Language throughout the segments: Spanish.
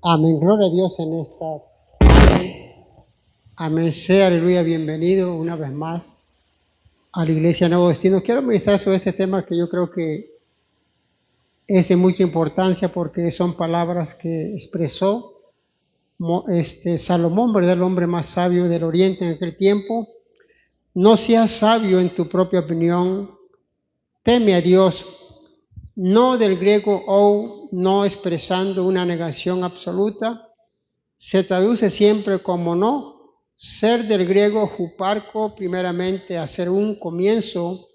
Amén, gloria a Dios en esta tarde. Amén, sea, aleluya, bienvenido una vez más a la Iglesia Nuevo Destino. Quiero ministrar sobre este tema que yo creo que es de mucha importancia porque son palabras que expresó Salomón, ¿verdad? El hombre más sabio del Oriente en aquel tiempo. No seas sabio en tu propia opinión, teme a Dios. No del griego ou, no expresando una negación absoluta, se traduce siempre como no. Ser del griego huparco, primeramente hacer un comienzo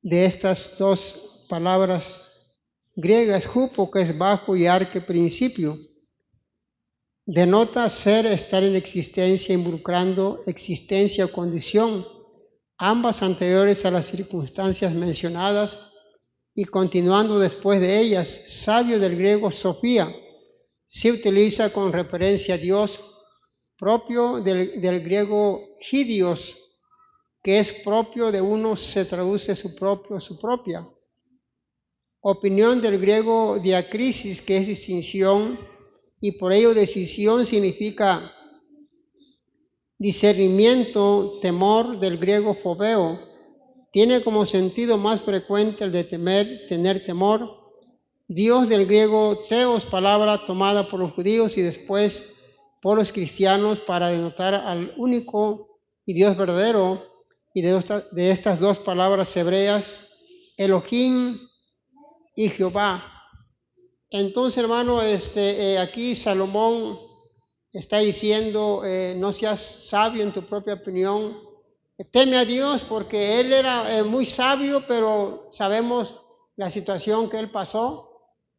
de estas dos palabras griegas, hupo, que es bajo, y arque, principio. Denota ser, estar en existencia, involucrando existencia o condición, ambas anteriores a las circunstancias mencionadas y continuando después de ellas. Sabio del griego Sofía, se utiliza con referencia a Dios, propio del griego hidios, que es propio de uno, se traduce su propio, su propia. Opinión del griego diacrisis, que es distinción, y por ello decisión significa discernimiento. Temor del griego fobeo, tiene como sentido más frecuente el de temer, tener temor. Dios del griego theos, palabra tomada por los judíos y después por los cristianos para denotar al único y Dios verdadero. Y de estas dos palabras hebreas, Elohim y Jehová. Entonces, hermano, aquí Salomón está diciendo, no seas sabio en tu propia opinión, teme a Dios, porque él era muy sabio, pero sabemos la situación que él pasó.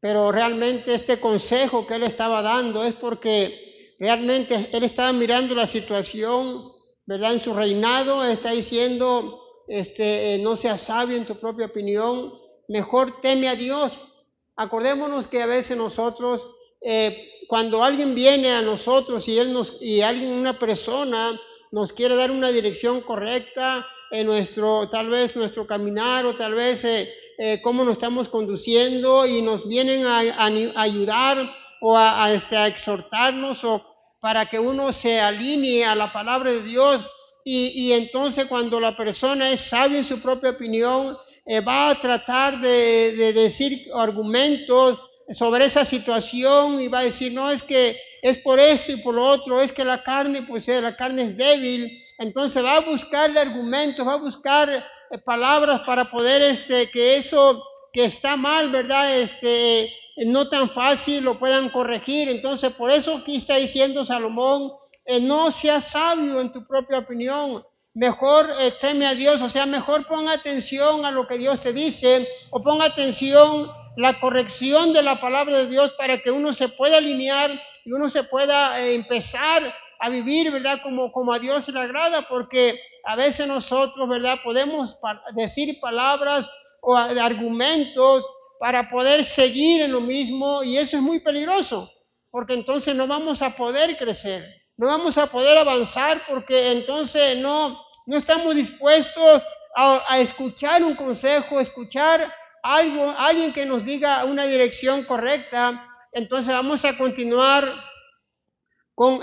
Pero realmente este consejo que él estaba dando es porque realmente él estaba mirando la situación, ¿verdad? En su reinado, está diciendo, no seas sabio en tu propia opinión, mejor teme a Dios. Acordémonos que a veces nosotros, cuando alguien viene a nosotros y una persona nos quiere dar una dirección correcta en tal vez nuestro caminar, o tal vez cómo nos estamos conduciendo, y nos vienen a ayudar o a exhortarnos, o para que uno se alinee a la palabra de Dios. Y entonces, cuando la persona es sabia en su propia opinión, va a tratar de decir argumentos sobre esa situación, y va a decir, no, es que es por esto y por lo otro, es que la carne, pues la carne es débil. Entonces va a buscarle argumentos, va a buscar palabras para poder que eso que está mal, ¿verdad? No tan fácil lo puedan corregir. Entonces, por eso aquí está diciendo Salomón, no seas sabio en tu propia opinión, mejor teme a Dios. O sea, mejor ponga atención a lo que Dios te dice, o ponga atención la corrección de la palabra de Dios, para que uno se pueda alinear y uno se pueda empezar a vivir, ¿verdad? Como a Dios le agrada, porque a veces nosotros, ¿verdad? Podemos decir palabras o argumentos para poder seguir en lo mismo, y eso es muy peligroso, porque entonces no vamos a poder crecer, no vamos a poder avanzar, porque entonces no estamos dispuestos a escuchar un consejo, escuchar alguien que nos diga una dirección correcta. Entonces vamos a continuar con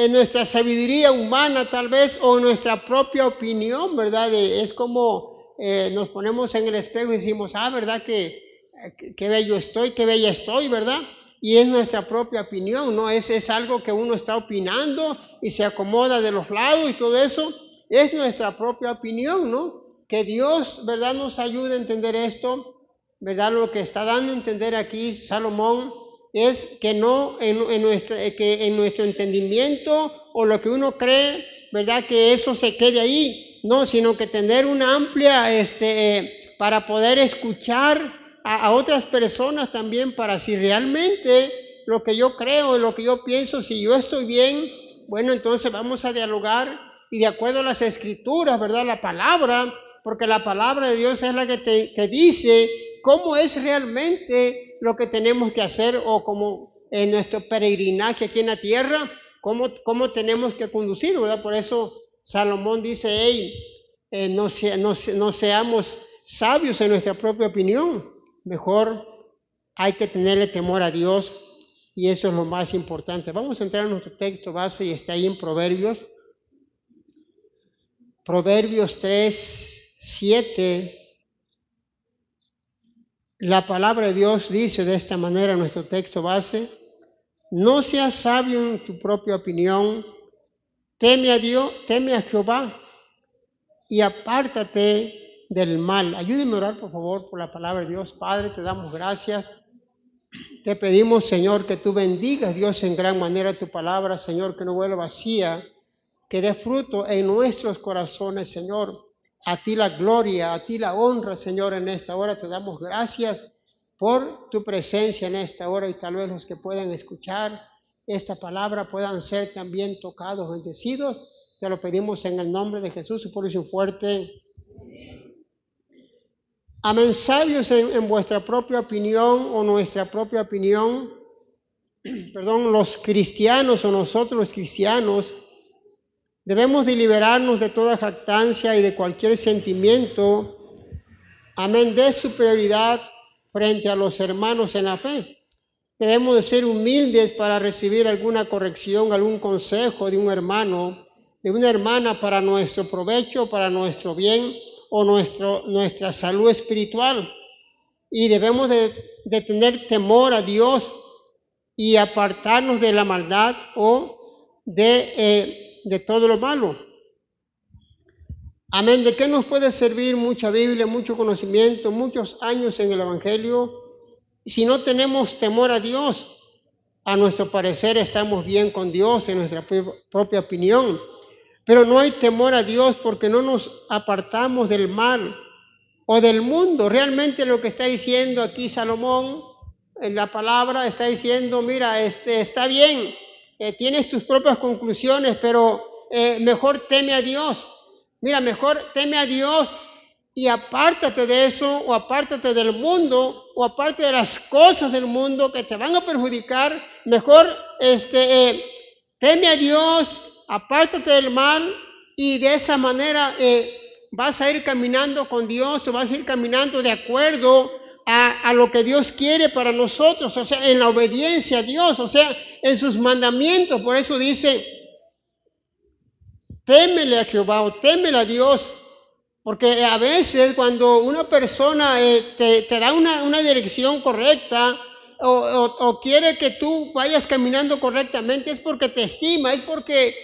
nuestra sabiduría humana, tal vez, o nuestra propia opinión, ¿verdad? Es como nos ponemos en el espejo y decimos, ¿verdad? Qué bello estoy, qué bella estoy, ¿verdad? Y es nuestra propia opinión, ¿no? Es algo que uno está opinando y se acomoda de los lados y todo eso. Es nuestra propia opinión, ¿no? Que Dios, ¿verdad?, nos ayude a entender esto, ¿verdad? Lo que está dando a entender aquí Salomón es que no que en nuestro entendimiento o lo que uno cree, ¿verdad?, que eso se quede ahí, no, sino que tener una amplia, para poder escuchar a otras personas también, para si realmente lo que yo creo, lo que yo pienso, si yo estoy bien, bueno, entonces vamos a dialogar y de acuerdo a las escrituras, ¿verdad?, la palabra, porque la palabra de Dios es la que te dice cómo es realmente lo que tenemos que hacer, o como en nuestro peregrinaje aquí en la tierra, cómo tenemos que conducir, ¿verdad? Por eso Salomón dice, no seamos sabios en nuestra propia opinión, mejor hay que tenerle temor a Dios. y eso es lo más importante. Vamos a entrar en nuestro texto base y está ahí en Proverbios. Proverbios 3, 7. La palabra de Dios dice de esta manera en nuestro texto base: no seas sabio en tu propia opinión, teme a Dios, teme a Jehová y apártate del mal. Ayúdenme a orar, por favor, por la palabra de Dios. Padre, te damos gracias. Te pedimos, Señor, que tú bendigas, Dios, en gran manera tu palabra, Señor, que no vuelva vacía, que dé fruto en nuestros corazones, Señor. A ti la gloria, a ti la honra, Señor, en esta hora. Te damos gracias por tu presencia en esta hora, y tal vez los que puedan escuchar esta palabra puedan ser también tocados, bendecidos. Te lo pedimos en el nombre de Jesús, y por eso fuerte. Amén. Sabios en vuestra propia opinión o nuestra propia opinión, los cristianos o nosotros los cristianos, debemos de liberarnos de toda jactancia y de cualquier sentimiento, amén, de superioridad frente a los hermanos en la fe. Debemos de ser humildes para recibir alguna corrección, algún consejo de un hermano, de una hermana, para nuestro provecho, para nuestro bien o nuestra salud espiritual. Y debemos de tener temor a Dios y apartarnos de la maldad o de todo lo malo. Amén. ¿De qué nos puede servir mucha Biblia, mucho conocimiento, muchos años en el Evangelio, si no tenemos temor a Dios? A nuestro parecer estamos bien con Dios en nuestra propia opinión, pero no hay temor a Dios porque no nos apartamos del mal o del mundo. Realmente lo que está diciendo aquí Salomón en la palabra está diciendo: mira, está bien, tienes tus propias conclusiones, pero mejor teme a Dios. Mira, mejor teme a Dios y apártate de eso, o apártate del mundo, o aparte de las cosas del mundo que te van a perjudicar. Mejor teme a Dios, apártate del mal, y de esa manera vas a ir caminando con Dios, o vas a ir caminando de acuerdo a lo que Dios quiere para nosotros, o sea, en la obediencia a Dios, o sea, en sus mandamientos. Por eso dice: témele a Jehová o témele a Dios, porque a veces cuando una persona te da una dirección correcta o quiere que tú vayas caminando correctamente, es porque te estima, es porque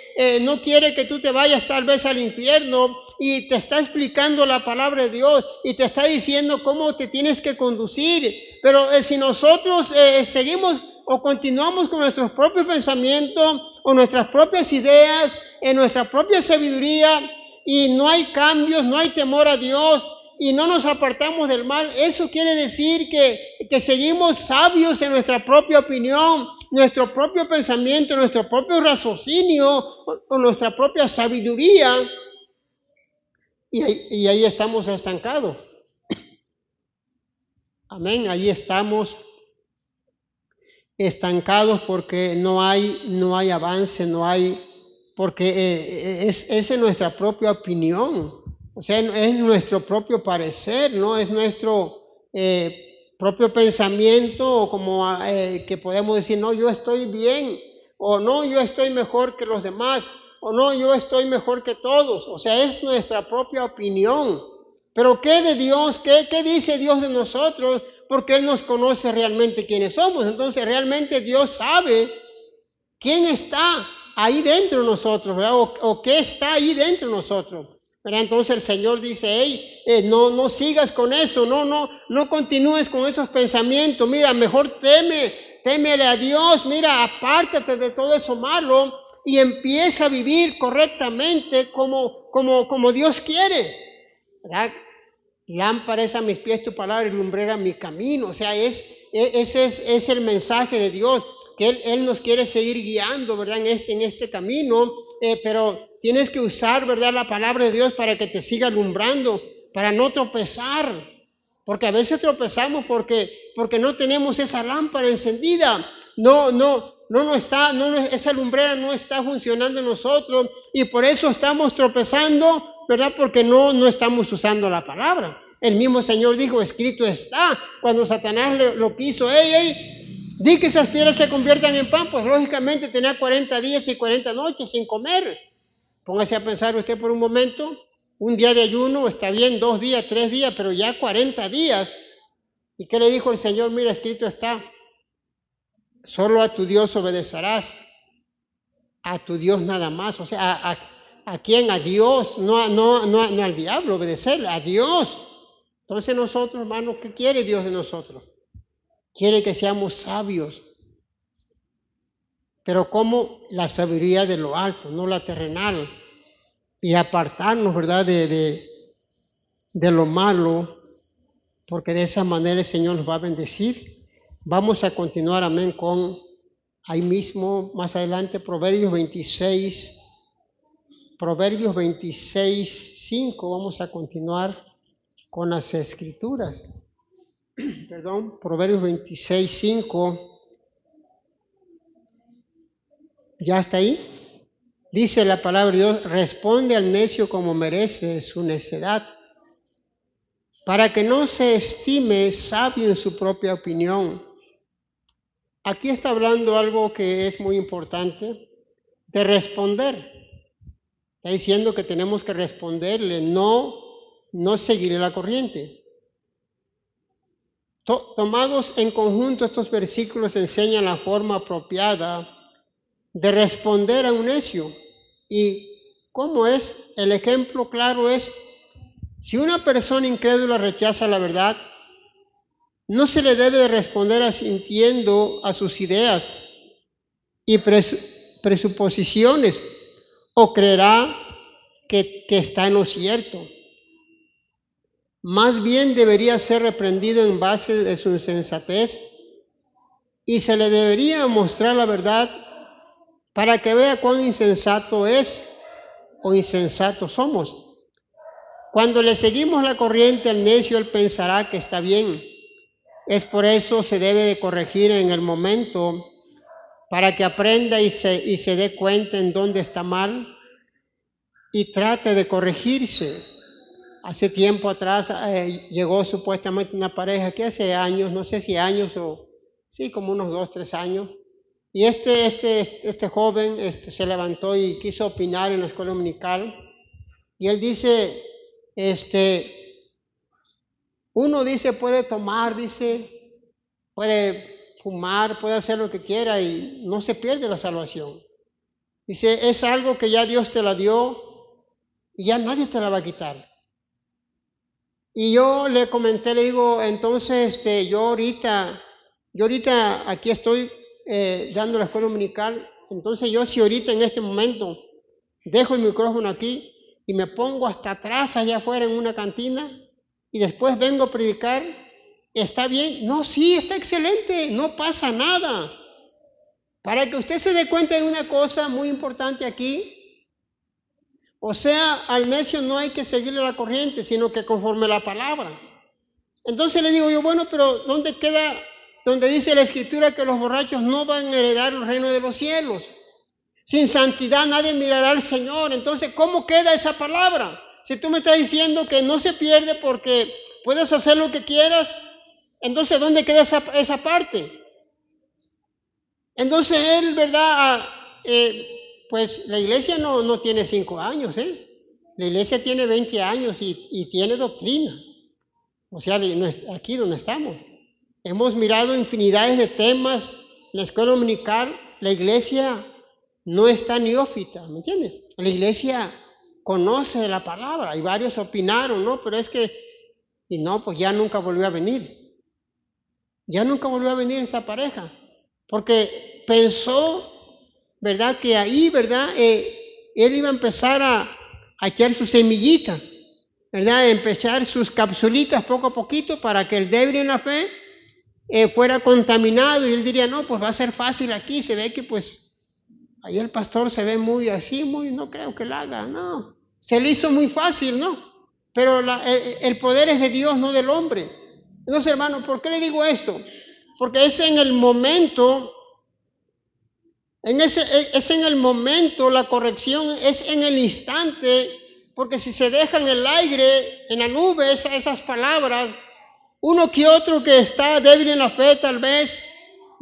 no quiere que tú te vayas tal vez al infierno, y te está explicando la palabra de Dios y te está diciendo cómo te tienes que conducir. Pero si nosotros seguimos o continuamos con nuestros propios pensamientos o nuestras propias ideas, en nuestra propia sabiduría, y no hay cambios, no hay temor a Dios y no nos apartamos del mal, eso quiere decir que seguimos sabios en nuestra propia opinión, nuestro propio pensamiento, nuestro propio raciocinio o nuestra propia sabiduría, y ahí estamos estancados. Amén, ahí estamos estancados porque no hay avance, porque es en nuestra propia opinión, o sea, es nuestro propio parecer, no es nuestro propio pensamiento, o como que podemos decir: no, yo estoy bien, o no, yo estoy mejor que los demás, o no, yo estoy mejor que todos. O sea, es nuestra propia opinión. Pero ¿qué de Dios? ¿Qué dice Dios de nosotros? Porque Él nos conoce realmente quiénes somos. Entonces realmente Dios sabe quién está ahí dentro de nosotros, ¿verdad? O qué está ahí dentro de nosotros, ¿verdad? Entonces el Señor dice: hey, no sigas con eso, no continúes con esos pensamientos. Mira, mejor témele a Dios, mira, apártate de todo eso malo y empieza a vivir correctamente como Dios quiere, ¿verdad? Lámpara es a mis pies tu palabra y lumbrera mi camino. O sea, ese es el mensaje de Dios, que Él nos quiere seguir guiando, ¿verdad? En este camino, pero tienes que usar, ¿verdad?, la palabra de Dios para que te siga alumbrando, para no tropezar, porque a veces tropezamos porque no tenemos esa lámpara encendida, esa lumbrera no está funcionando en nosotros, y por eso estamos tropezando, ¿verdad? Porque no estamos usando la palabra. El mismo Señor dijo: escrito está. Cuando Satanás lo quiso: Di que esas piedras se conviertan en pan, pues lógicamente tenía 40 días y 40 noches sin comer. Póngase a pensar usted por un momento, un día de ayuno está bien, 2 días, 3 días, pero ya 40 días. ¿Y qué le dijo el Señor? Mira, escrito está, solo a tu Dios obedecerás, a tu Dios nada más. O sea, ¿a quién? A Dios, no al diablo, obedecerle, a Dios. Entonces nosotros, hermanos, ¿qué quiere Dios de nosotros? Quiere que seamos sabios, pero como la sabiduría de lo alto, no la terrenal, y apartarnos, ¿verdad?, de lo malo, porque de esa manera el Señor nos va a bendecir. Vamos a continuar, amén, con ahí mismo, más adelante, Proverbios 26, 5, vamos a continuar con las Escrituras. Perdón, Proverbios 26, 5. ¿Ya está ahí? Dice la palabra de Dios, responde al necio como merece su necedad, para que no se estime sabio en su propia opinión. Aquí está hablando algo que es muy importante, de responder. Está diciendo que tenemos que responderle, no seguirle la corriente. Tomados en conjunto, estos versículos enseñan la forma apropiada de responder a un necio. ¿Y cómo es? El ejemplo claro es, si una persona incrédula rechaza la verdad, no se le debe de responder asintiendo a sus ideas y presuposiciones, o creerá que está en lo cierto. Más bien debería ser reprendido en base de su insensatez y se le debería mostrar la verdad para que vea cuán insensato es o insensatos somos. Cuando le seguimos la corriente al necio, él pensará que está bien. Es por eso se debe de corregir en el momento para que aprenda y se dé cuenta en dónde está mal y trate de corregirse. Hace tiempo atrás llegó supuestamente una pareja que hace años, no sé si años o sí, como unos 2, 3 años. Y este joven se levantó y quiso opinar en la escuela dominical. Y él dice, uno dice puede tomar, dice, puede fumar, puede hacer lo que quiera y no se pierde la salvación. Dice, es algo que ya Dios te la dio y ya nadie te la va a quitar. Y yo le comenté, le digo, entonces yo ahorita aquí estoy dando la escuela dominical, entonces yo si ahorita en este momento dejo el micrófono aquí y me pongo hasta atrás allá afuera en una cantina y después vengo a predicar, ¿está bien? No, sí, está excelente, no pasa nada. Para que usted se dé cuenta de una cosa muy importante aquí, o sea, al necio no hay que seguirle la corriente, sino que conforme la palabra. Entonces le digo yo, bueno, pero ¿dónde queda, donde dice la Escritura que los borrachos no van a heredar el reino de los cielos? Sin santidad nadie mirará al Señor. Entonces, ¿cómo queda esa palabra? Si tú me estás diciendo que no se pierde porque puedes hacer lo que quieras, entonces ¿dónde queda esa parte? Entonces él, ¿verdad? Pues la iglesia no tiene 5 años, La iglesia tiene 20 años y tiene doctrina. O sea, aquí donde estamos. Hemos mirado infinidades de temas en la escuela dominical. La iglesia no está neófita, ¿me entiendes? La iglesia conoce la palabra y varios opinaron, ¿no? Pero es que, y no, pues ya nunca volvió a venir. Ya nunca volvió a venir esa pareja. Porque pensó, ¿verdad? Que ahí, ¿verdad? Él iba a empezar a echar su semillita, ¿verdad? Empezar sus capsulitas poco a poquito para que el débil en la fe fuera contaminado y él diría, no, pues va a ser fácil aquí, se ve que pues ahí el pastor se ve muy así, no creo que la haga, no. Se le hizo muy fácil, ¿no? Pero el poder es de Dios, no del hombre. Entonces, hermano, ¿por qué le digo esto? Porque es en el momento, es en el momento, la corrección es en el instante, porque si se deja en el aire, en la nube, esas palabras, uno que otro que está débil en la fe tal vez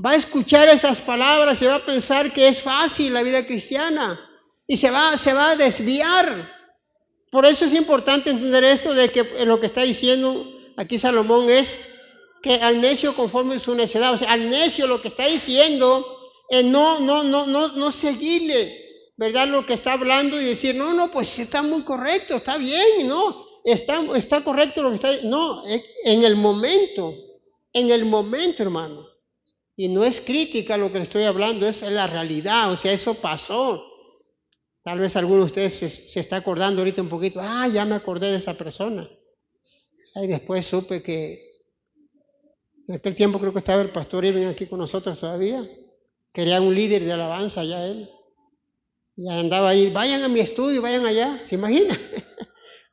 va a escuchar esas palabras y va a pensar que es fácil la vida cristiana y se va a desviar. Por eso es importante entender esto de que lo que está diciendo aquí Salomón es que al necio conforme su necedad. O sea, al necio lo que está diciendo es no seguirle, ¿verdad? Lo que está hablando y decir, no, pues está muy correcto, está bien, no, está correcto lo que está diciendo. No, en el momento, hermano. Y no es crítica lo que le estoy hablando, es la realidad, o sea, eso pasó. Tal vez alguno de ustedes se está acordando ahorita un poquito, ya me acordé de esa persona. Y después supe que en aquel tiempo creo que estaba el pastor Irving aquí con nosotros todavía. Quería un líder de alabanza ya él. Y andaba ahí, vayan a mi estudio, vayan allá, ¿se imagina?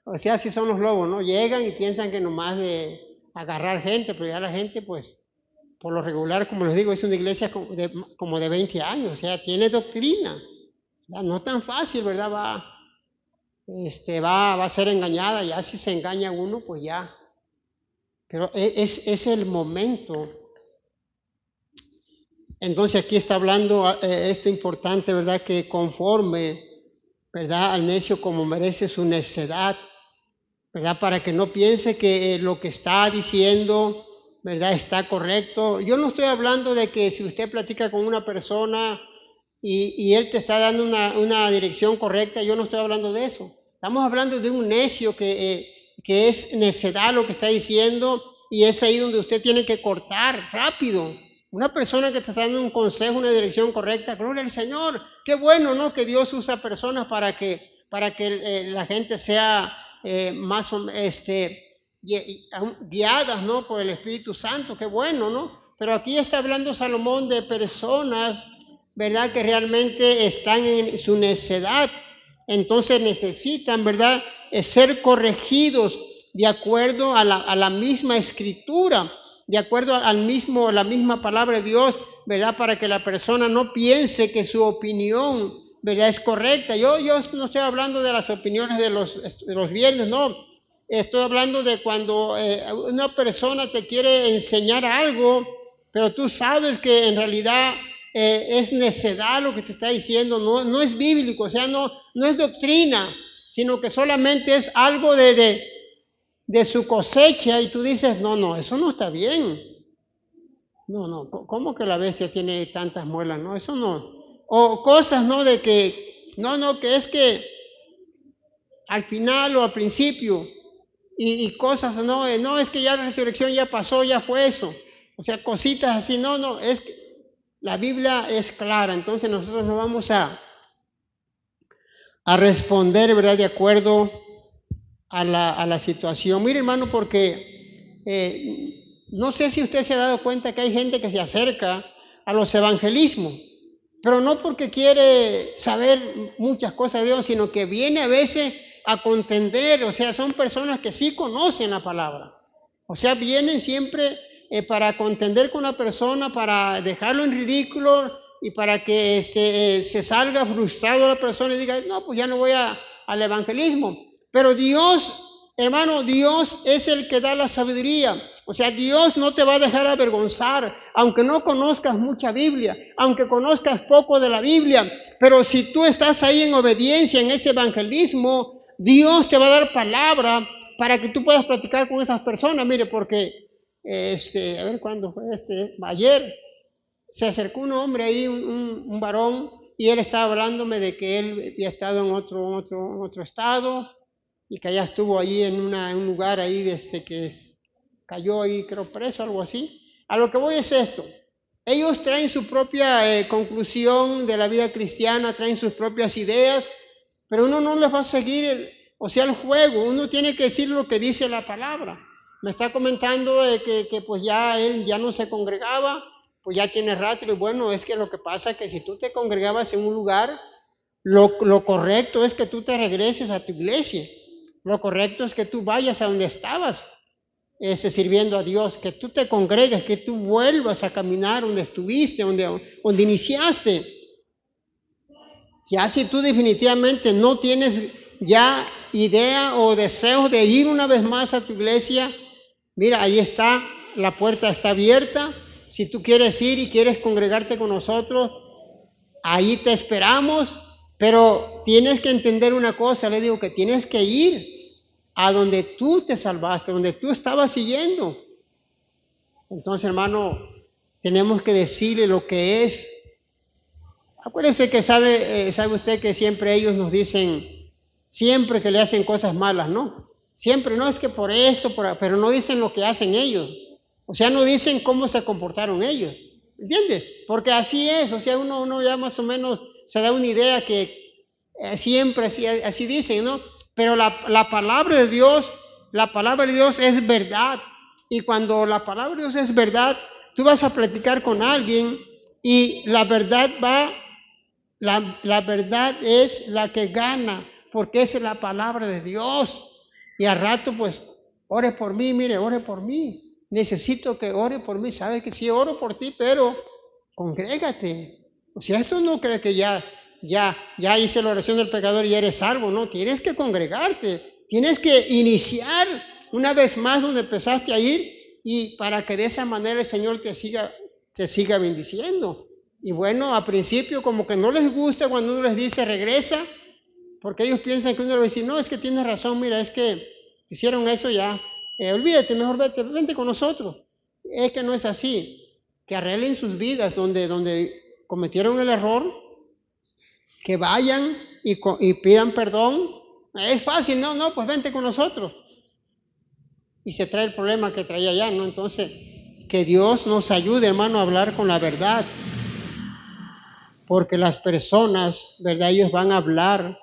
O sea, así son los lobos, ¿no? Llegan y piensan que nomás de agarrar gente, pero ya la gente, pues, por lo regular, como les digo, es una iglesia como de 20 años, o sea, tiene doctrina. No tan fácil, ¿verdad? Va a ser engañada, ya si se engaña uno, pues ya. Pero es el momento. Entonces aquí está hablando esto importante, ¿verdad? Que conforme, ¿verdad? Al necio como merece su necedad, ¿verdad? Para que no piense que lo que está diciendo, ¿verdad? Está correcto. Yo no estoy hablando de que si usted platica con una persona y él te está dando una dirección correcta, yo no estoy hablando de eso. Estamos hablando de un necio que es necedad lo que está diciendo y es ahí donde usted tiene que cortar rápido. Una persona que te está dando un consejo, una dirección correcta, gloria al Señor. Qué bueno, ¿no? Que Dios usa personas para que la gente sea más guiadas, ¿no? Por el Espíritu Santo. Qué bueno, ¿no? Pero aquí está hablando Salomón de personas, ¿verdad? Que realmente están en su necedad. Entonces necesitan, ¿verdad? Ser corregidos de acuerdo a la misma escritura, de acuerdo a la misma palabra de Dios, ¿verdad? Para que la persona no piense que su opinión, ¿verdad? Es correcta. Yo no estoy hablando de las opiniones de los viernes, no. Estoy hablando de cuando una persona te quiere enseñar algo, pero tú sabes que en realidad es necedad lo que te está diciendo, no es bíblico, o sea, no es doctrina, sino que solamente es algo de su cosecha y tú dices, no, eso no está bien. No, ¿cómo que la bestia tiene tantas muelas? No, eso no. O cosas, ¿no? De que, que es que al final o al principio y cosas, no, es que ya la resurrección ya pasó, ya fue eso. O sea, cositas así, no, es que la Biblia es clara, entonces nosotros no vamos a responder, ¿verdad? De acuerdo a la situación. Mire, hermano, porque no sé si usted se ha dado cuenta que hay gente que se acerca a los evangelismos, pero no porque quiere saber muchas cosas de Dios, sino que viene a veces a contender, o sea, son personas que sí conocen la palabra. O sea, vienen siempre para contender con la persona, para dejarlo en ridículo y para que se salga frustrado la persona y diga, no, pues ya no voy al evangelismo. Pero Dios, hermano, Dios es el que da la sabiduría. O sea, Dios no te va a dejar avergonzar, aunque no conozcas mucha Biblia, aunque conozcas poco de la Biblia. Pero si tú estás ahí en obediencia en ese evangelismo, Dios te va a dar palabra para que tú puedas platicar con esas personas. Mire, porque, a ver cuándo fue ayer, se acercó un hombre ahí, un varón, y él estaba hablándome de que él había estado en otro estado, y que allá estuvo ahí en un lugar ahí que cayó ahí, creo, preso, algo así. A lo que voy es esto. Ellos traen su propia conclusión de la vida cristiana, traen sus propias ideas, pero uno no les va a seguir el juego. Uno tiene que decir lo que dice la palabra. Me está comentando que pues ya él ya no se congregaba, pues ya tiene rato. Y bueno, es que lo que pasa es que si tú te congregabas en un lugar, lo correcto es que tú te regreses a tu iglesia. Lo correcto es que tú vayas a donde estabas sirviendo a Dios, que tú te congregues, que tú vuelvas a caminar donde estuviste, donde iniciaste. Ya si tú definitivamente no tienes ya idea o deseo de ir una vez más a tu iglesia, mira, ahí está, la puerta está abierta Si tú quieres ir y quieres congregarte con nosotros, ahí te esperamos, pero tienes que entender una cosa, le digo que tienes que ir a donde tú te salvaste, donde tú estabas siguiendo. Entonces, hermano, tenemos que decirle lo que es. Acuérdese que sabe usted que siempre ellos nos dicen, siempre que le hacen cosas malas, ¿no? Siempre, no es que por esto, pero no dicen lo que hacen ellos. O sea, no dicen cómo se comportaron ellos. ¿Entiendes? Porque así es, o sea, uno ya más o menos se da una idea que siempre así dicen, ¿no? Pero la palabra de Dios es verdad. Y cuando la palabra de Dios es verdad, tú vas a platicar con alguien y la verdad la verdad es la que gana, porque esa es la palabra de Dios. Y al rato, pues, ore por mí, mire, ore por mí. Necesito que ore por mí. Sabes que sí oro por ti, pero congrégate. O sea, esto no cree que ya hice la oración del pecador y eres salvo, no. Tienes que congregarte. Tienes que iniciar una vez más donde empezaste a ir y para que de esa manera el Señor te siga bendiciendo. Y bueno, a principio como que no les gusta cuando uno les dice regresa, porque ellos piensan que uno le va a decir, no, es que tienes razón, mira, es que hicieron eso ya, olvídate, mejor vente con nosotros. Es que no es así, que arreglen sus vidas donde cometieron el error, que vayan y pidan perdón. Es fácil, no, pues vente con nosotros. Y se trae el problema que traía allá, ¿no? Entonces, que Dios nos ayude, hermano, a hablar con la verdad. Porque las personas, ¿verdad? Ellos van a hablar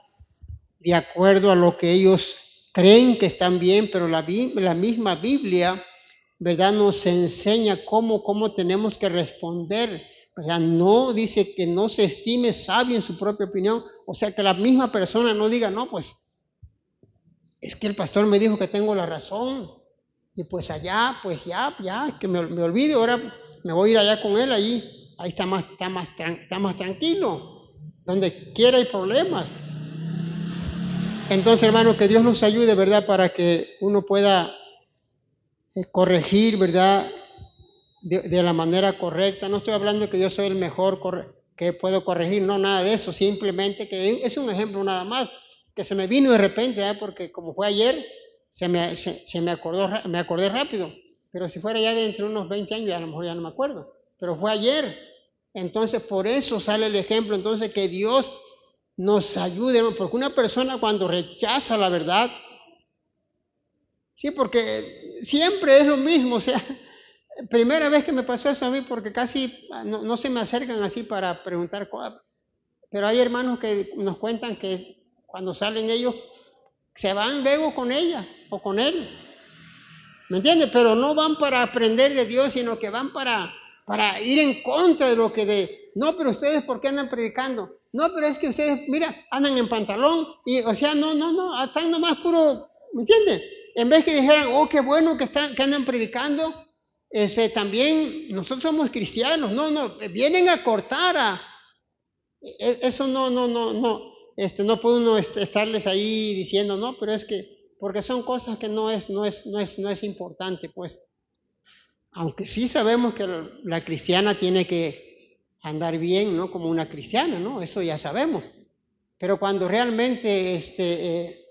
de acuerdo a lo que ellos creen que están bien, pero la misma Biblia, ¿verdad? Nos enseña cómo tenemos que responder, ¿verdad? No dice que no se estime sabio en su propia opinión, o sea, que la misma persona no diga, no, pues, es que el pastor me dijo que tengo la razón, y pues allá, pues ya, que me olvide, ahora me voy a ir allá con él, ahí está más tranquilo. Donde quiera hay problemas. Entonces, hermano, que Dios nos ayude, ¿verdad? Para que uno pueda corregir, ¿verdad? De la manera correcta. No estoy hablando que yo soy el mejor que puedo corregir, no, nada de eso. Simplemente que es un ejemplo nada más, que se me vino de repente, porque como fue ayer, me acordé rápido. Pero si fuera ya de entre unos 20 años, a lo mejor ya no me acuerdo. Pero fue ayer. Entonces, por eso sale el ejemplo. Entonces, que Dios nos ayude, porque una persona cuando rechaza la verdad, sí, porque siempre es lo mismo, o sea, primera vez que me pasó eso a mí, porque casi no se me acercan así para preguntar cosas, pero hay hermanos que nos cuentan que cuando salen ellos, se van luego con ella o con él, ¿me entiendes? Pero no van para aprender de Dios, sino que van para ir en contra de lo que no, pero ustedes, ¿por qué andan predicando? No, pero es que ustedes, mira, andan en pantalón y, o sea, no, están nomás puro, ¿me entiendes? En vez que dijeran, oh, qué bueno que andan predicando, también nosotros somos cristianos, no, vienen a cortar eso no, no puede uno estarles ahí diciendo, no, pero es que, porque son cosas que no es importante, pues. Aunque sí sabemos que la cristiana tiene que andar bien, ¿no? Como una cristiana, ¿no? Eso ya sabemos. Pero cuando realmente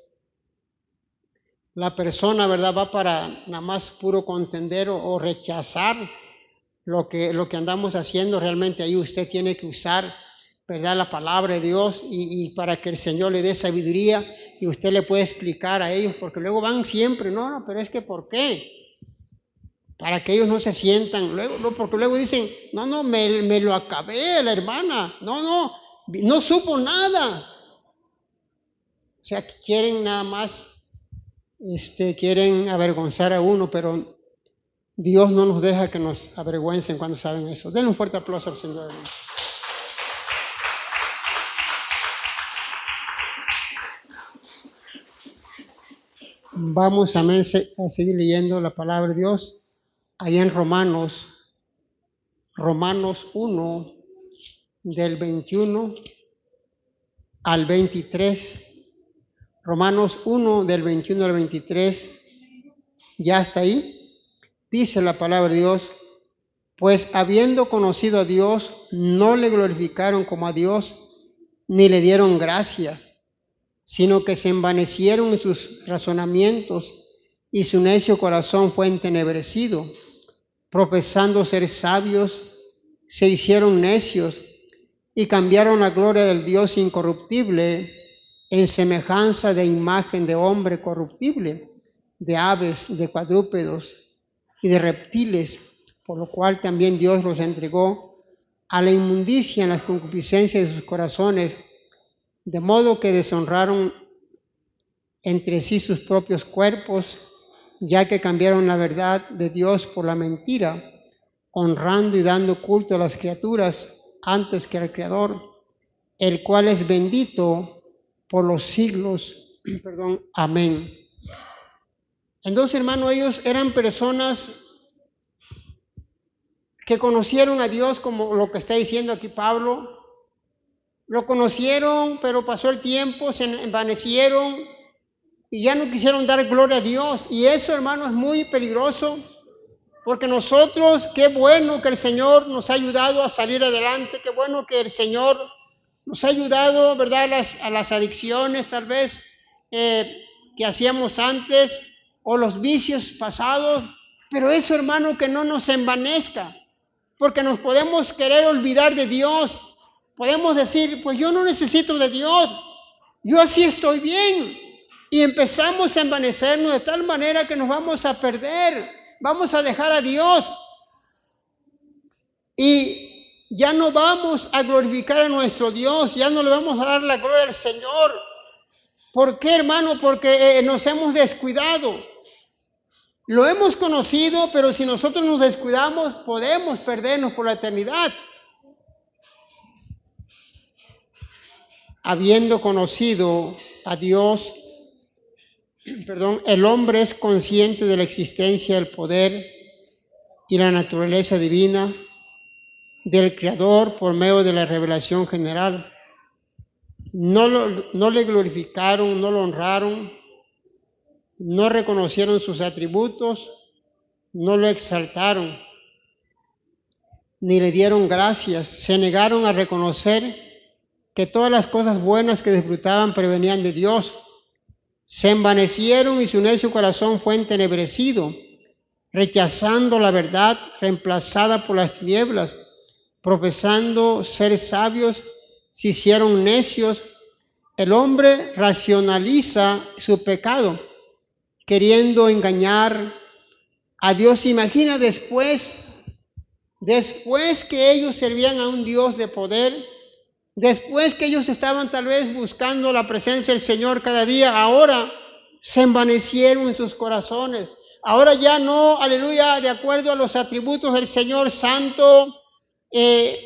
la persona, ¿verdad? Va para nada más puro contender o rechazar lo que andamos haciendo, realmente ahí usted tiene que usar, ¿verdad? La palabra de Dios y para que el Señor le dé sabiduría y usted le puede explicar a ellos, porque luego van siempre, no, pero es que ¿por qué? Para que ellos no se sientan, porque luego dicen, no, me lo acabé la hermana, no supo nada. O sea, que quieren nada más, quieren avergonzar a uno, pero Dios no nos deja que nos avergüencen cuando saben eso. Denle un fuerte aplauso al Señor, hermano. Vamos a seguir leyendo la palabra de Dios ahí en Romanos 1, del 21 al 23. Romanos 1, del 21 al 23, ya está ahí. Dice la palabra de Dios, Pues habiendo conocido a Dios, no le glorificaron como a Dios, ni le dieron gracias, sino que se envanecieron en sus razonamientos, y su necio corazón fue entenebrecido. Profesando ser sabios, se hicieron necios, y cambiaron la gloria del Dios incorruptible en semejanza de imagen de hombre corruptible, de aves, de cuadrúpedos y de reptiles, por lo cual también Dios los entregó a la inmundicia en las concupiscencias de sus corazones, de modo que deshonraron entre sí sus propios cuerpos, ya que cambiaron la verdad de Dios por la mentira, honrando y dando culto a las criaturas antes que al Creador, el cual es bendito por los siglos. Amén. Entonces, hermano, ellos eran personas que conocieron a Dios, como lo que está diciendo aquí Pablo. Lo conocieron, pero pasó el tiempo, se envanecieron y ya no quisieron dar gloria a Dios. Y eso, hermano, es muy peligroso, porque nosotros, qué bueno que el Señor nos ha ayudado a salir adelante, qué bueno que el Señor nos ha ayudado, ¿verdad?, a las adicciones tal vez que hacíamos antes, o los vicios pasados, pero eso, hermano, que no nos envanezca, porque nos podemos querer olvidar de Dios. Podemos decir, pues yo no necesito de Dios, yo así estoy bien. Y empezamos a envanecernos de tal manera que nos vamos a perder, vamos a dejar a Dios. Y ya no vamos a glorificar a nuestro Dios, ya no le vamos a dar la gloria al Señor. ¿Por qué, hermano? Porque nos hemos descuidado. Lo hemos conocido, pero si nosotros nos descuidamos, podemos perdernos por la eternidad. Habiendo conocido a Dios, el hombre es consciente de la existencia, el poder y la naturaleza divina del Creador por medio de la revelación general. No le glorificaron, no lo honraron, no reconocieron sus atributos, no lo exaltaron, ni le dieron gracias. Se negaron a reconocer que todas las cosas buenas que disfrutaban provenían de Dios. Se envanecieron y su necio corazón fue entenebrecido, rechazando la verdad, reemplazada por las tinieblas. Profesando ser sabios, se hicieron necios. El hombre racionaliza su pecado, queriendo engañar a Dios. Imagina después que ellos servían a un Dios de poder, después que ellos estaban tal vez buscando la presencia del Señor cada día, ahora se envanecieron en sus corazones. Ahora ya no, aleluya, de acuerdo a los atributos del Señor Santo, el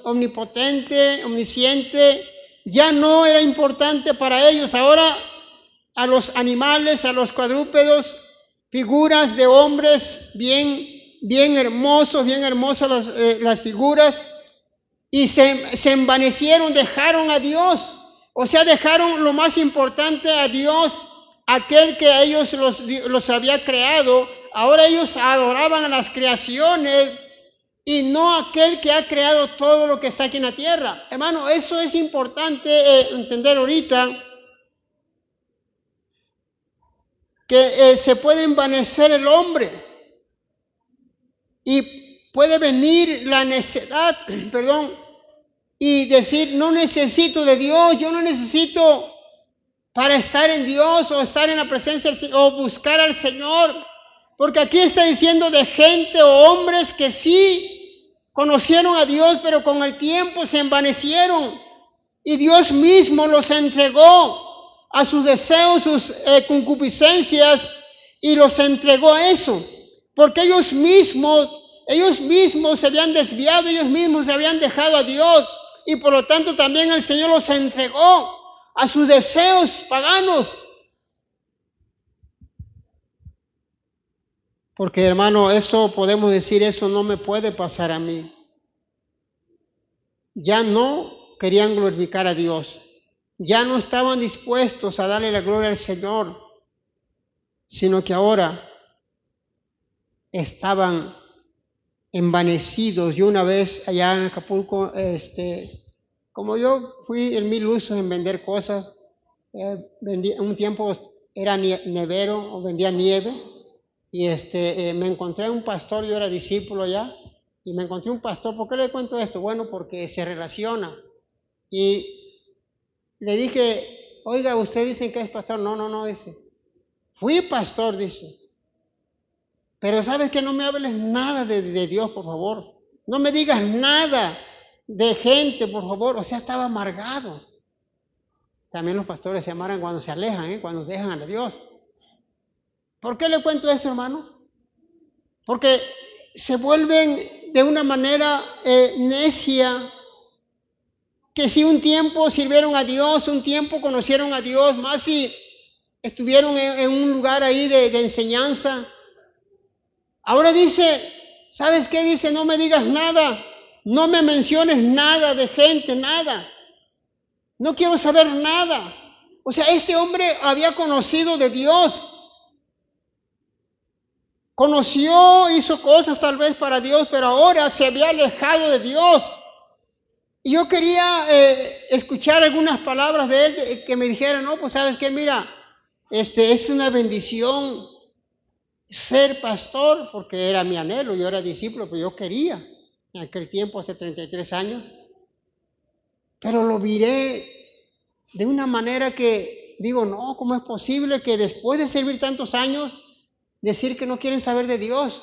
omnipotente, omnisciente, ya no era importante para ellos. Ahora a los animales, a los cuadrúpedos, figuras de hombres bien hermosos, bien hermosas las figuras, y se envanecieron, dejaron a Dios. O sea, dejaron lo más importante a Dios, aquel que a ellos los había creado. Ahora ellos adoraban a las creaciones y no aquel que ha creado todo lo que está aquí en la tierra. Hermano, eso es importante entender ahorita, que se puede envanecer el hombre y puede venir la necedad, y decir, no necesito de Dios, yo no necesito para estar en Dios o estar en la presencia del Señor o buscar al Señor. Porque aquí está diciendo de gente o hombres que sí conocieron a Dios, pero con el tiempo se envanecieron y Dios mismo los entregó a sus deseos, sus concupiscencias, y los entregó a eso, porque ellos mismos se habían desviado, ellos mismos se habían dejado a Dios, y por lo tanto también el Señor los entregó a sus deseos paganos. Porque, hermano, eso podemos decir, eso no me puede pasar a mí. Ya no querían glorificar a Dios, ya no estaban dispuestos a darle la gloria al Señor, sino que ahora estaban envanecidos. Yo una vez allá en Acapulco, como yo fui en mil usos en vender cosas, un tiempo era nevero o vendía nieve, y me encontré un pastor, yo era discípulo allá, y me encontré un pastor. ¿Por qué le cuento esto? Bueno, porque se relaciona. Y le dije, oiga, ¿usted dice que es pastor? No, dice. Fui pastor, dice. Pero sabes que no me hables nada de Dios, por favor. No me digas nada de gente, por favor. O sea, estaba amargado. También los pastores se amargan cuando se alejan, cuando dejan a Dios. ¿Por qué le cuento esto, hermano? Porque se vuelven de una manera necia, que si un tiempo sirvieron a Dios, un tiempo conocieron a Dios, más si estuvieron en un lugar ahí de enseñanza. Ahora dice, ¿sabes qué? Dice, no me digas nada, no me menciones nada de gente, nada. No quiero saber nada. O sea, este hombre había conocido de Dios. Conoció, hizo cosas tal vez para Dios, pero ahora se había alejado de Dios. Y yo quería escuchar algunas palabras de él que me dijeran, no, pues sabes qué, mira, es una bendición ser pastor, porque era mi anhelo, yo era discípulo, pero yo quería, en aquel tiempo, hace 33 años, pero lo miré de una manera que digo, no, ¿cómo es posible que después de servir tantos años, decir que no quieren saber de Dios?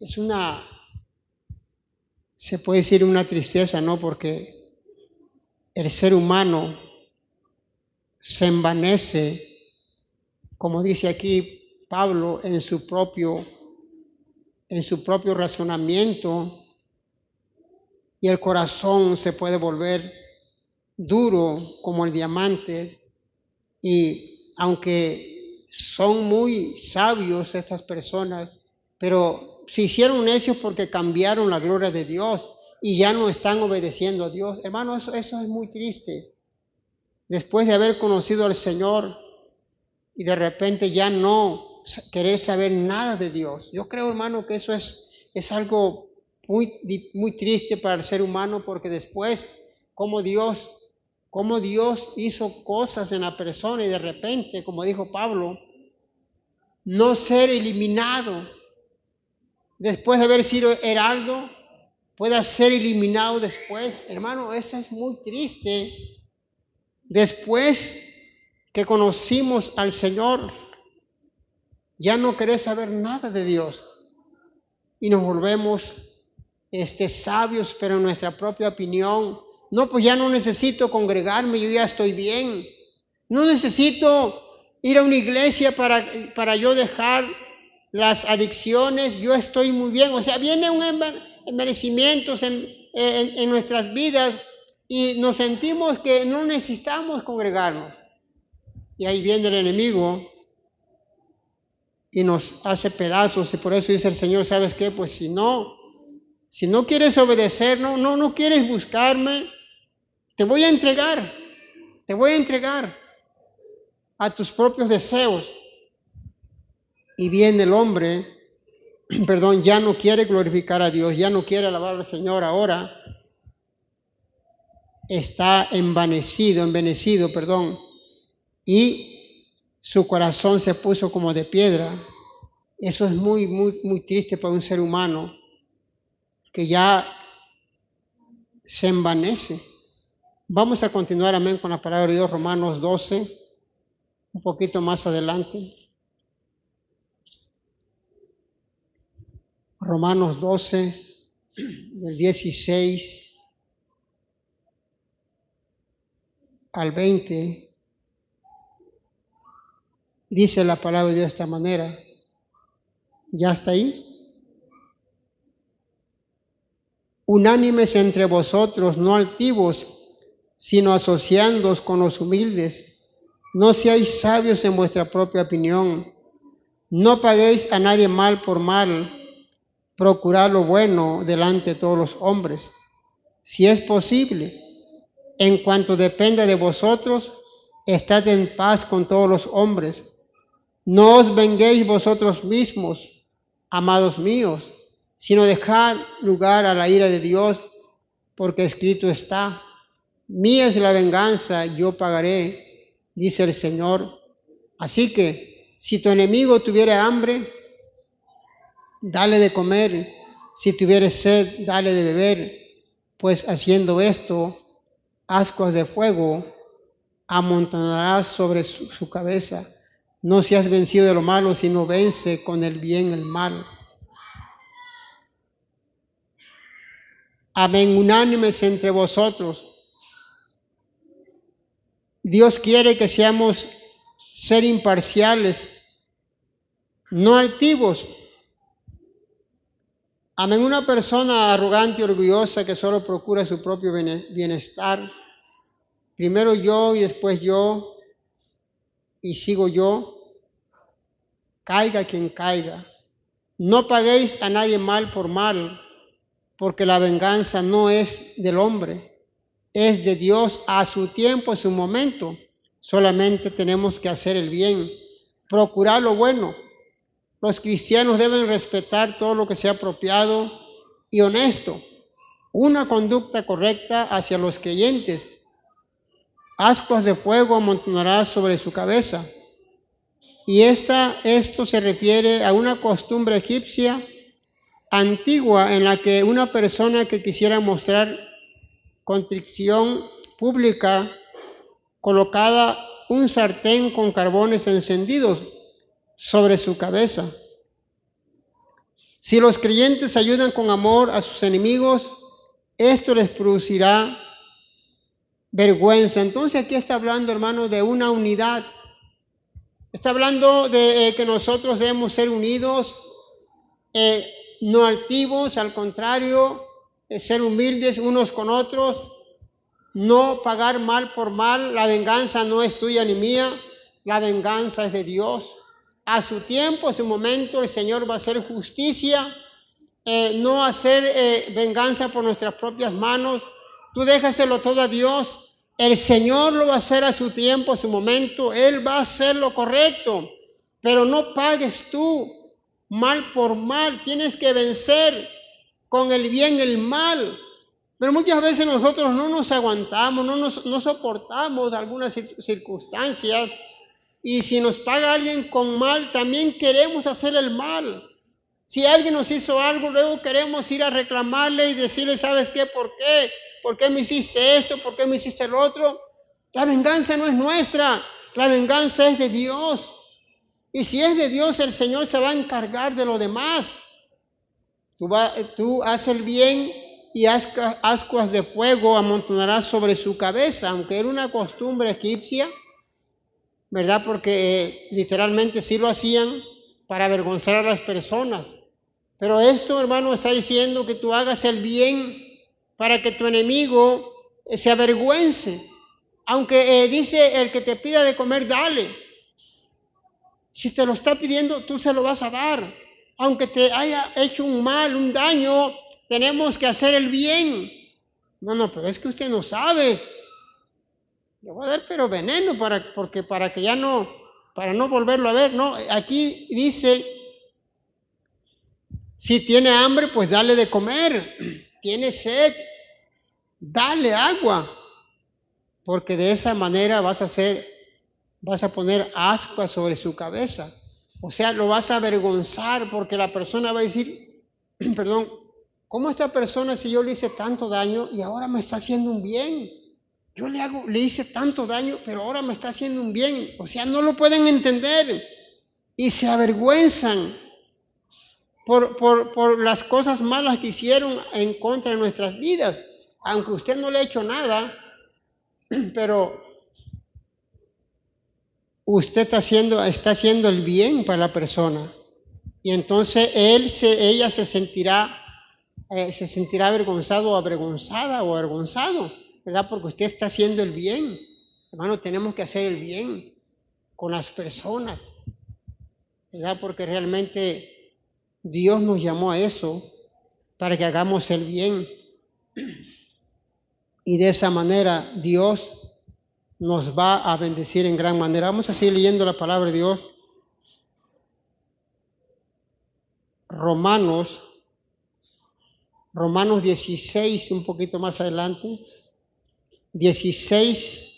Es se puede decir una tristeza, ¿no? Porque el ser humano se envanece, como dice aquí Pablo, en su propio razonamiento, y el corazón se puede volver duro como el diamante. Y aunque son muy sabios estas personas, pero se hicieron necios porque cambiaron la gloria de Dios y ya no están obedeciendo a Dios. Hermano, eso es muy triste. Después de haber conocido al Señor y de repente ya no querer saber nada de Dios. Yo creo, hermano, que eso es algo muy triste para el ser humano, porque después, como Dios hizo cosas en la persona y de repente, como dijo Pablo, no ser eliminado. Después de haber sido heraldo, pueda ser eliminado después. Hermano, eso es muy triste. Después que conocimos al Señor, ya no querés saber nada de Dios y nos volvemos sabios, pero en nuestra propia opinión. No, pues ya no necesito congregarme, yo ya estoy bien. No necesito ir a una iglesia para yo dejar las adicciones, yo estoy muy bien. O sea, viene un envanecimiento en nuestras vidas y nos sentimos que no necesitamos congregarnos. Y ahí viene el enemigo y nos hace pedazos, y por eso dice el Señor, ¿sabes qué? Pues si no quieres obedecer, no quieres buscarme, te voy a entregar a tus propios deseos. Y viene el hombre, ya no quiere glorificar a Dios, ya no quiere alabar al Señor, ahora está envanecido, y su corazón se puso como de piedra. Eso es muy, muy, muy triste para un ser humano que ya se envanece. Vamos a continuar, amén, con la palabra de Dios, Romanos 12, un poquito más adelante. Romanos 12, del 16 al 20. Dice la palabra de Dios de esta manera. ¿Ya está ahí? Unánimes entre vosotros, no altivos, sino asociándoos con los humildes. No seáis sabios en vuestra propia opinión. No paguéis a nadie mal por mal. Procurad lo bueno delante de todos los hombres. Si es posible, en cuanto dependa de vosotros, estad en paz con todos los hombres. No os venguéis vosotros mismos, amados míos, sino dejar lugar a la ira de Dios, porque escrito está: mía es la venganza, yo pagaré, dice el Señor. Así que, si tu enemigo tuviere hambre, dale de comer; si tuviere sed, dale de beber, pues haciendo esto, ascuas de fuego amontonarás sobre su cabeza. No seas vencido de lo malo, sino vence con el bien el mal. Amén, unánimes entre vosotros. Dios quiere que seamos ser imparciales, no altivos. Amén, una persona arrogante y orgullosa que solo procura su propio bienestar, primero yo y después yo y sigo yo, caiga quien caiga. No paguéis a nadie mal por mal, porque la venganza no es del hombre, es de Dios a su tiempo, a su momento. Solamente tenemos que hacer el bien, procurar lo bueno. Los cristianos deben respetar todo lo que sea apropiado y honesto, una conducta correcta hacia los creyentes. Ascuas de fuego amontonará sobre su cabeza. Y esto se refiere a una costumbre egipcia antigua en la que una persona que quisiera mostrar contrición pública colocaba un sartén con carbones encendidos sobre su cabeza. Si los creyentes ayudan con amor a sus enemigos, esto les producirá vergüenza. Entonces aquí está hablando, hermano, de una unidad. Está hablando de que nosotros debemos ser unidos, no altivos, al contrario, ser humildes unos con otros, no pagar mal por mal. La venganza no es tuya ni mía, la venganza es de Dios. A su tiempo, a su momento, el Señor va a hacer justicia, no hacer venganza por nuestras propias manos. Tú déjaselo todo a Dios. El Señor lo va a hacer a su tiempo, a su momento. Él va a hacer lo correcto, pero no pagues tú mal por mal. Tienes que vencer con el bien el mal. Pero muchas veces nosotros no nos aguantamos, no soportamos algunas circunstancias, y si nos paga alguien con mal, también queremos hacer el mal. Si alguien nos hizo algo, luego queremos ir a reclamarle y decirle: ¿sabes qué? ¿Por qué? ¿Por qué me hiciste esto? ¿Por qué me hiciste el otro? La venganza no es nuestra, la venganza es de Dios. Y si es de Dios, el Señor se va a encargar de lo demás. Tú haz el bien y ascuas de fuego amontonarás sobre su cabeza, aunque era una costumbre egipcia, ¿verdad? Porque literalmente sí lo hacían para avergonzar a las personas. Pero esto, hermano, está diciendo que tú hagas el bien para que tu enemigo se avergüence. Aunque dice: el que te pida de comer, dale. Si te lo está pidiendo, tú se lo vas a dar. Aunque te haya hecho un mal, un daño, tenemos que hacer el bien. No, pero es que usted no sabe. Le voy a dar pero veneno para que ya no, para no volverlo a ver. No, aquí dice: si tiene hambre, pues dale de comer. Tiene sed, dale agua. Porque de esa manera vas a poner ascuas sobre su cabeza. O sea, lo vas a avergonzar, porque la persona va a decir: perdón, ¿cómo esta persona, si yo le hice tanto daño y ahora me está haciendo un bien? Yo le hice tanto daño, pero ahora me está haciendo un bien. O sea, no lo pueden entender y se avergüenzan por las cosas malas que hicieron en contra de nuestras vidas. Aunque usted no le ha hecho nada, pero usted está haciendo el bien para la persona. Y entonces ella se sentirá avergonzado o avergonzada o avergonzado, ¿verdad? Porque usted está haciendo el bien. Hermano, tenemos que hacer el bien con las personas, ¿verdad? Porque realmente Dios nos llamó a eso, para que hagamos el bien. Y de esa manera Dios nos va a bendecir en gran manera. Vamos a seguir leyendo la palabra de Dios. Romanos Romanos 16, un poquito más adelante, 16,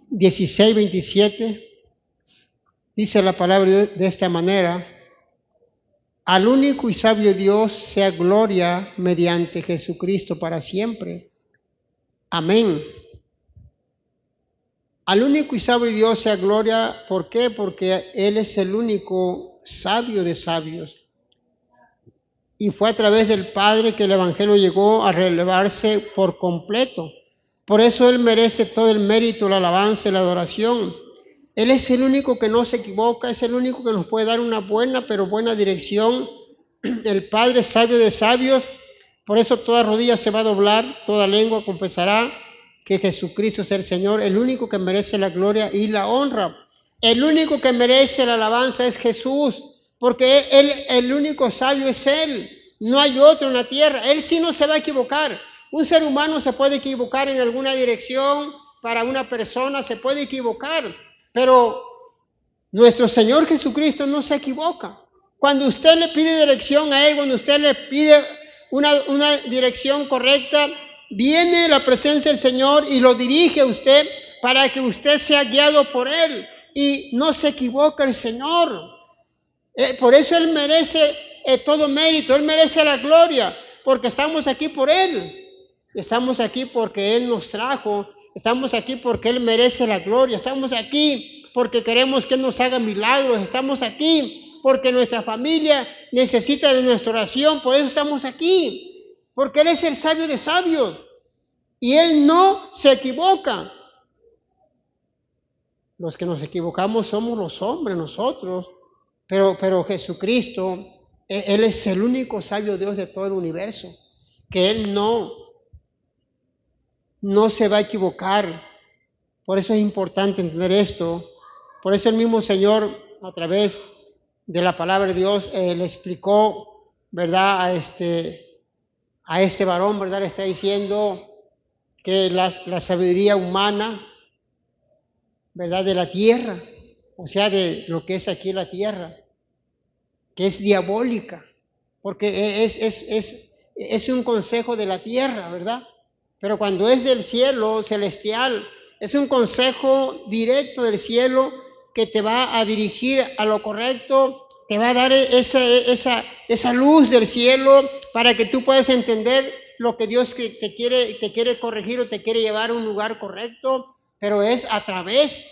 27, dice la palabra de esta manera: al único y sabio Dios sea gloria mediante Jesucristo para siempre. Amén. Al único y sabio Dios sea gloria, ¿por qué? Porque Él es el único sabio de sabios. Y fue a través del Padre que el Evangelio llegó a relevarse por completo. Por eso Él merece todo el mérito, la alabanza y la adoración. Él es el único que no se equivoca, es el único que nos puede dar una buena, pero buena dirección. El Padre sabio de sabios, por eso toda rodilla se va a doblar, toda lengua confesará que Jesucristo es el Señor, el único que merece la gloria y la honra. El único que merece la alabanza es Jesús, porque Él, el único sabio es Él, no hay otro en la tierra. Él sí no se va a equivocar. Un ser humano se puede equivocar en alguna dirección, para una persona se puede equivocar, pero nuestro Señor Jesucristo no se equivoca. Cuando usted le pide dirección a Él, cuando usted le pide una dirección correcta, viene la presencia del Señor y lo dirige a usted para que usted sea guiado por Él. Y no se equivoca el Señor. Por eso Él merece todo mérito, Él merece la gloria, porque estamos aquí por Él. Estamos aquí porque Él nos trajo, estamos aquí porque Él merece la gloria, estamos aquí porque queremos que Él nos haga milagros, estamos aquí porque nuestra familia necesita de nuestra oración, por eso estamos aquí, porque Él es el sabio de sabios y Él no se equivoca. Los que nos equivocamos somos los hombres, nosotros, pero Jesucristo, Él es el único sabio Dios de todo el universo, que Él no se va a equivocar. Por eso es importante entender esto. Por eso el mismo Señor, a través de la palabra de Dios, le explicó, ¿verdad?, a este varón, ¿verdad?, le está diciendo que la sabiduría humana, ¿verdad?, de la tierra, o sea, de lo que es aquí la tierra, que es diabólica, porque es un consejo de la tierra, ¿verdad? Pero cuando es del cielo celestial, es un consejo directo del cielo que te va a dirigir a lo correcto, te va a dar esa luz del cielo para que tú puedas entender lo que Dios te quiere corregir o te quiere llevar a un lugar correcto, pero es a través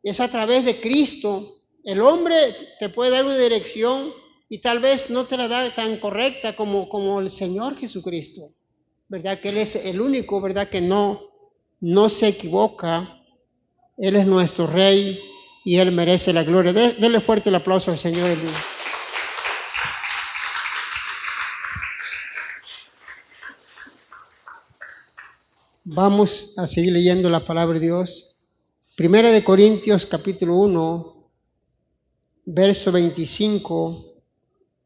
de Cristo. El hombre te puede dar una dirección y tal vez no te la da tan correcta como el Señor Jesucristo, ¿verdad? Que Él es el único, ¿verdad?, que no se equivoca. Él es nuestro Rey y Él merece la gloria. Dele fuerte el aplauso al Señor. Vamos a seguir leyendo la palabra de Dios. Primera de Corintios capítulo 1, verso 25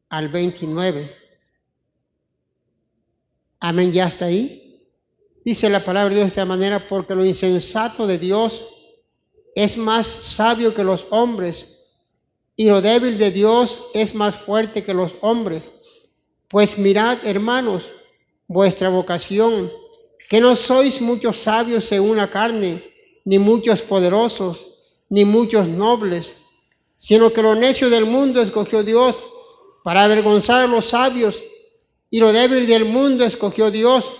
al 29. Amén, ya está ahí. Dice la palabra de Dios de esta manera: porque lo insensato de Dios es más sabio que los hombres, y lo débil de Dios es más fuerte que los hombres. Pues mirad, hermanos, vuestra vocación, que no sois muchos sabios según la carne, ni muchos poderosos, ni muchos nobles, sino que lo necio del mundo escogió Dios para avergonzar a los sabios, y lo débil del mundo escogió Dios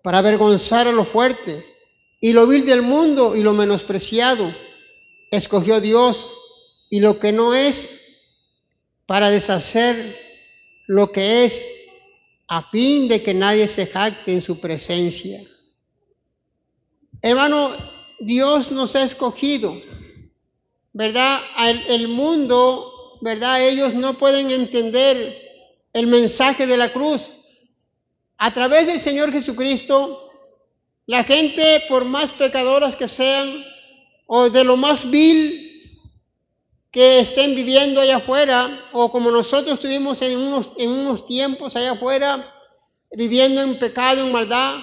para avergonzar a lo fuerte, y lo vil del mundo y lo menospreciado escogió Dios, y lo que no es, para deshacer lo que es, a fin de que nadie se jacte en su presencia. Hermano, Dios nos ha escogido, ¿verdad? El mundo, ¿verdad? Ellos no pueden entender el mensaje de la cruz. A través del Señor Jesucristo, la gente, por más pecadoras que sean, o de lo más vil que estén viviendo allá afuera, o como nosotros estuvimos en unos tiempos allá afuera, viviendo en pecado, en maldad,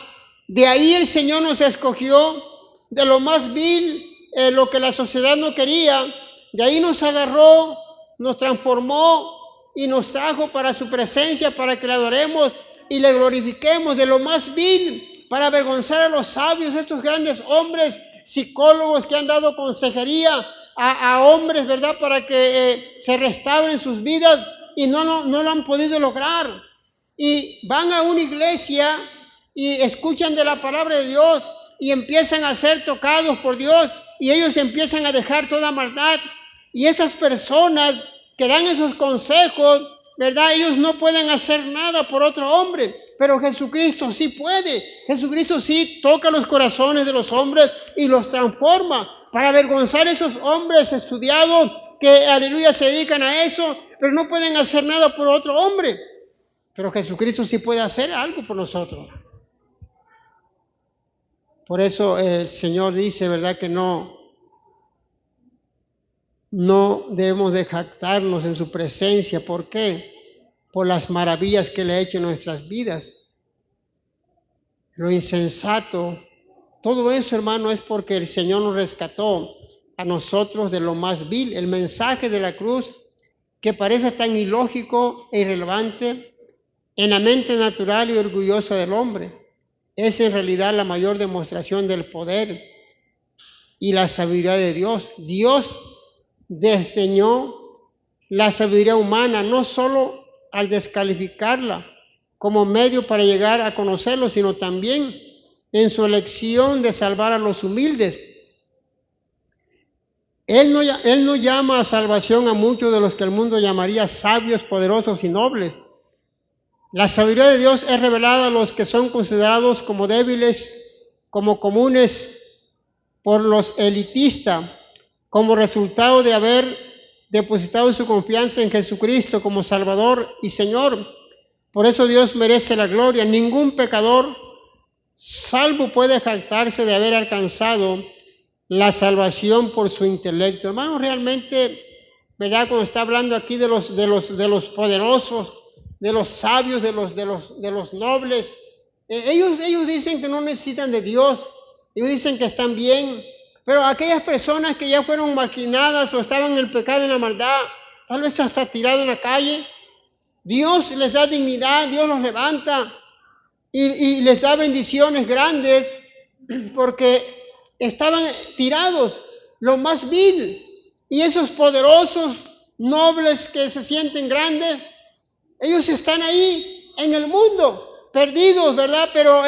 de ahí el Señor nos escogió, de lo más vil, lo que la sociedad no quería, de ahí nos agarró, nos transformó, y nos trajo para su presencia, para que le adoremos y le glorifiquemos de lo más vil, para avergonzar a los sabios, estos grandes hombres, psicólogos que han dado consejería a hombres, ¿verdad? Para que se restauren sus vidas y no lo han podido lograr. Y van a una iglesia y escuchan de la palabra de Dios y empiezan a ser tocados por Dios y ellos empiezan a dejar toda maldad. Y esas personas que dan esos consejos, ¿verdad? Ellos no pueden hacer nada por otro hombre, pero Jesucristo sí puede. Jesucristo sí toca los corazones de los hombres y los transforma para avergonzar a esos hombres estudiados que, aleluya, se dedican a eso, pero no pueden hacer nada por otro hombre. Pero Jesucristo sí puede hacer algo por nosotros. Por eso el Señor dice, ¿verdad?, que no debemos de jactarnos en su presencia. ¿Por qué? Por las maravillas que Él ha hecho en nuestras vidas. Lo insensato, todo eso, hermano, es porque el Señor nos rescató a nosotros de lo más vil. El mensaje de la cruz, que parece tan ilógico e irrelevante en la mente natural y orgullosa del hombre, es en realidad la mayor demostración del poder y la sabiduría de Dios. Dios desdeñó la sabiduría humana, no solo al descalificarla como medio para llegar a conocerlo, sino también en su elección de salvar a los humildes. Él no llama a salvación a muchos de los que el mundo llamaría sabios, poderosos y nobles. La sabiduría de Dios es revelada a los que son considerados como débiles, como comunes por los elitistas, como resultado de haber depositado su confianza en Jesucristo como Salvador y Señor. Por eso Dios merece la gloria. Ningún pecador salvo puede jactarse de haber alcanzado la salvación por su intelecto. Hermano, realmente, ¿verdad? Cuando está hablando aquí de los poderosos, de los sabios, de los nobles, ellos dicen que no necesitan de Dios. Ellos dicen que están bien. Pero aquellas personas que ya fueron marginadas o estaban en el pecado y en la maldad, tal vez hasta tirado en la calle, Dios les da dignidad, Dios los levanta y les da bendiciones grandes porque estaban tirados, lo más vil. Y esos poderosos, nobles que se sienten grandes, ellos están ahí en el mundo, perdidos, ¿verdad? Pero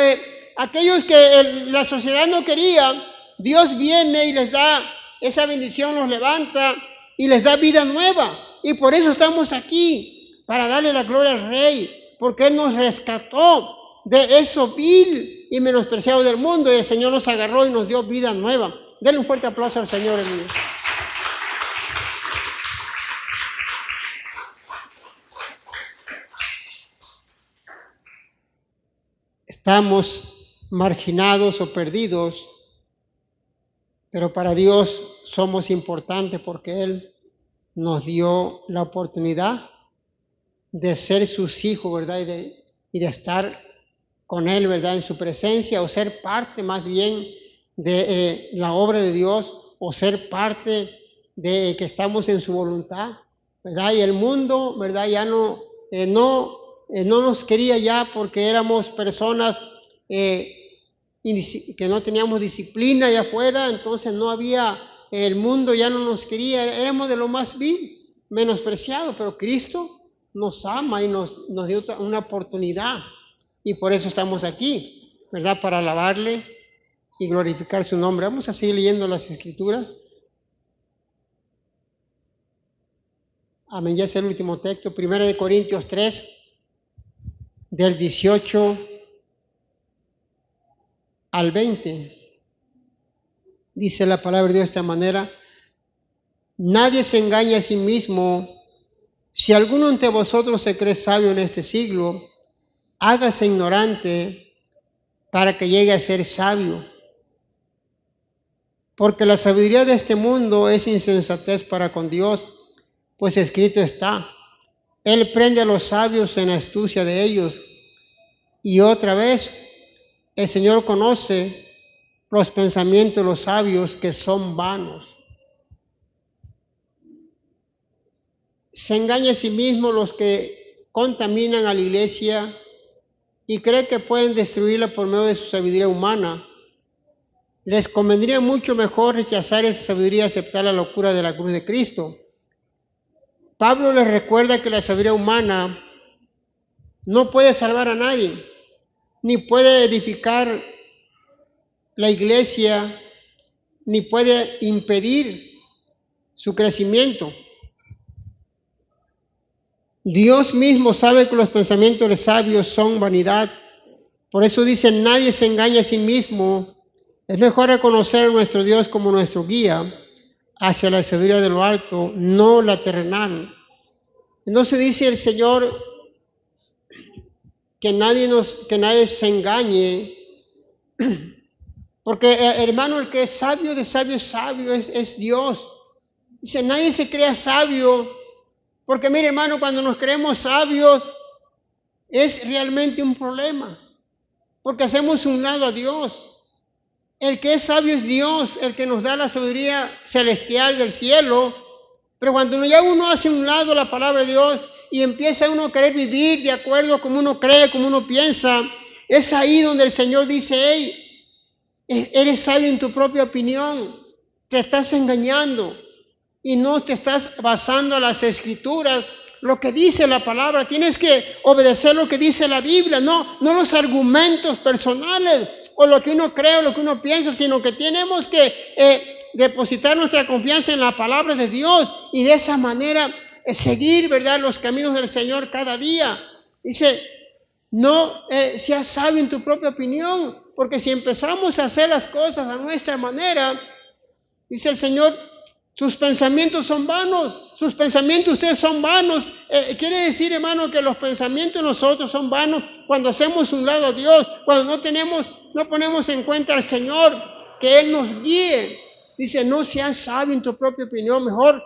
aquellos que la sociedad no quería, Dios viene y les da esa bendición, los levanta y les da vida nueva. Y por eso estamos aquí, para darle la gloria al Rey, porque Él nos rescató de eso vil y menospreciado del mundo, y el Señor nos agarró y nos dio vida nueva. Denle un fuerte aplauso al Señor, hermano. Estamos marginados o perdidos, pero para Dios somos importantes porque Él nos dio la oportunidad de ser sus hijos, ¿verdad? Y de estar con Él, ¿verdad? En su presencia, o ser parte más bien de la obra de Dios, o ser parte de que estamos en su voluntad, ¿verdad? Y el mundo, ¿verdad? Ya no nos quería ya porque éramos personas que no teníamos disciplina allá afuera, entonces no había, el mundo ya no nos quería, éramos de lo más vil, menospreciado, pero Cristo nos ama y nos dio una oportunidad y por eso estamos aquí, ¿verdad? Para alabarle y glorificar su nombre. Vamos a seguir leyendo las Escrituras. Amén, ya es el último texto, 1 Corintios 3, del 18 al 20. Dice la palabra de Dios de esta manera: nadie se engaña a sí mismo. Si alguno entre vosotros se cree sabio en este siglo, hágase ignorante para que llegue a ser sabio. Porque la sabiduría de este mundo es insensatez para con Dios, pues escrito está: Él prende a los sabios en la astucia de ellos. Y otra vez, el Señor conoce los pensamientos de los sabios, que son vanos. se engaña a sí mismo los que contaminan a la iglesia y creen que pueden destruirla por medio de su sabiduría humana. Les convendría mucho mejor rechazar esa sabiduría y aceptar la locura de la cruz de Cristo. Pablo les recuerda que la sabiduría humana no puede salvar a nadie, ni puede edificar la iglesia, ni puede impedir su crecimiento. Dios mismo sabe que los pensamientos de sabios son vanidad. Por eso dice, nadie se engaña a sí mismo. Es mejor reconocer a nuestro Dios como nuestro guía hacia la sabiduría de lo alto, no la terrenal. Entonces dice el Señor que nadie se engañe, porque hermano, el que es sabio de sabio es Dios. Dice, nadie se crea sabio, porque mire hermano, cuando nos creemos sabios es realmente un problema, porque hacemos un lado a Dios. El que es sabio es Dios, el que nos da la sabiduría celestial del cielo. Pero cuando ya uno hace un lado la palabra de Dios y empieza uno a querer vivir de acuerdo como uno cree, como uno piensa, es ahí donde el Señor dice, hey, eres sabio en tu propia opinión, te estás engañando y no te estás basando en las Escrituras, lo que dice la palabra. Tienes que obedecer lo que dice la Biblia, no los argumentos personales o lo que uno cree o lo que uno piensa, sino que tenemos que depositar nuestra confianza en la palabra de Dios y de esa manera seguir, ¿verdad?, los caminos del Señor cada día. Dice, no seas sabio en tu propia opinión, porque si empezamos a hacer las cosas a nuestra manera, dice el Señor, sus pensamientos son vanos, sus pensamientos ustedes son vanos. Quiere decir, hermano, que los pensamientos de nosotros son vanos cuando hacemos un lado a Dios, cuando no ponemos en cuenta al Señor, que Él nos guíe. Dice, no seas sabio en tu propia opinión, mejor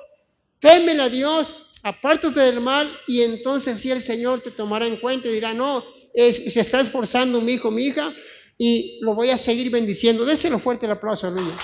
témele a Dios, apártate del mal, y entonces sí el Señor te tomará en cuenta y dirá, no, se está esforzando mi hijo, mi hija, y lo voy a seguir bendiciendo. Déselo fuerte el aplauso, aleluya.